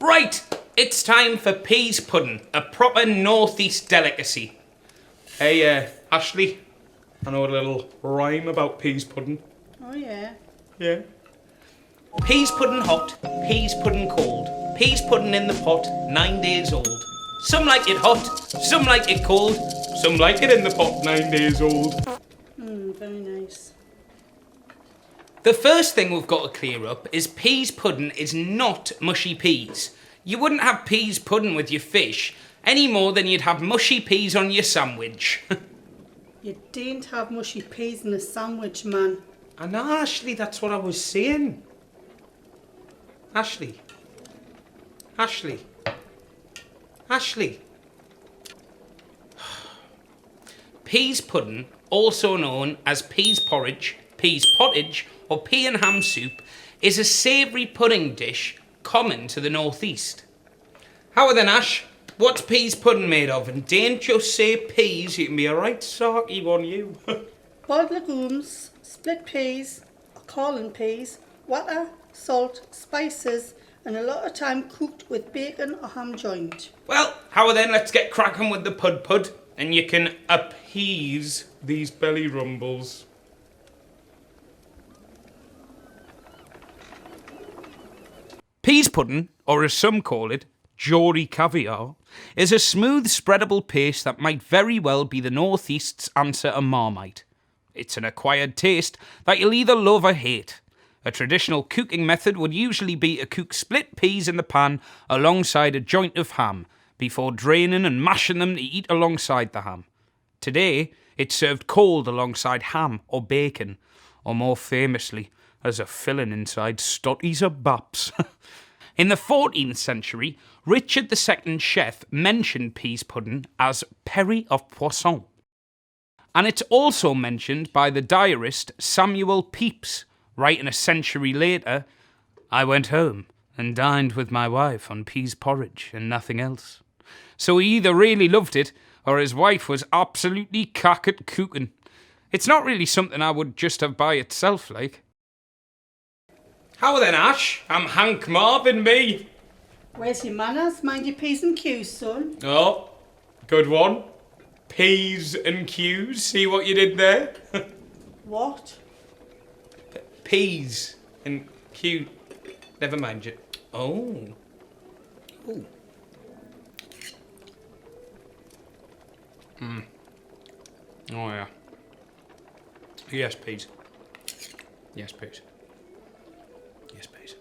Right, it's time for peas pudding, a proper northeast delicacy. Hey, Ashleigh, I know a little rhyme about peas pudding. Oh yeah. Yeah. Peas pudding hot, peas pudding cold, peas pudding in the pot, 9 days old. Some like it hot, some like it cold, some like it in the pot, 9 days old. Very nice. The first thing we've got to clear up is peas pudding is not mushy peas. You wouldn't have peas pudding with your fish any more than you'd have mushy peas on your sandwich. You didn't have mushy peas in a sandwich, man. I know, Ashleigh, that's what I was saying. Ashleigh. Ashleigh. Ashleigh. Peas pudding, also known as peas porridge, peas pottage, or pea and ham soup, is a savoury pudding dish common to the northeast. How then, Ash? What's peas pudding made of? And don't just say peas, you can be a right sarky one, you. Boiled legumes, split peas, or corn peas, water, salt, spices, and a lot of time cooked with bacon or ham joint. Well, how then, let's get cracking with the pud, and you can appease these belly rumbles. Peas pudding, or as some call it, Jory caviar, is a smooth spreadable paste that might very well be the northeast's answer to Marmite. It's an acquired taste that you'll either love or hate. A traditional cooking method would usually be to cook split peas in the pan alongside a joint of ham, before draining and mashing them to eat alongside the ham. Today, it's served cold alongside ham or bacon, or more famously, as a filling inside stotties or baps. In the 14th century, Richard II chef mentioned peas pudding as perry of poisson. And it's also mentioned by the diarist Samuel Pepys, writing a century later, I went home and dined with my wife on peas porridge and nothing else. So he either really loved it, or his wife was absolutely cack at cooking. It's not really something I would just have by itself, like. How then, Ash? I'm Hank Marvin, me. Where's your manners? Mind your P's and Q's, son. Oh, good one. P's and Q's. See what you did there? What? P's and Q. Never mind you. Oh. Ooh. Oh, yeah. Yes, please. Yes, please. Yes, please.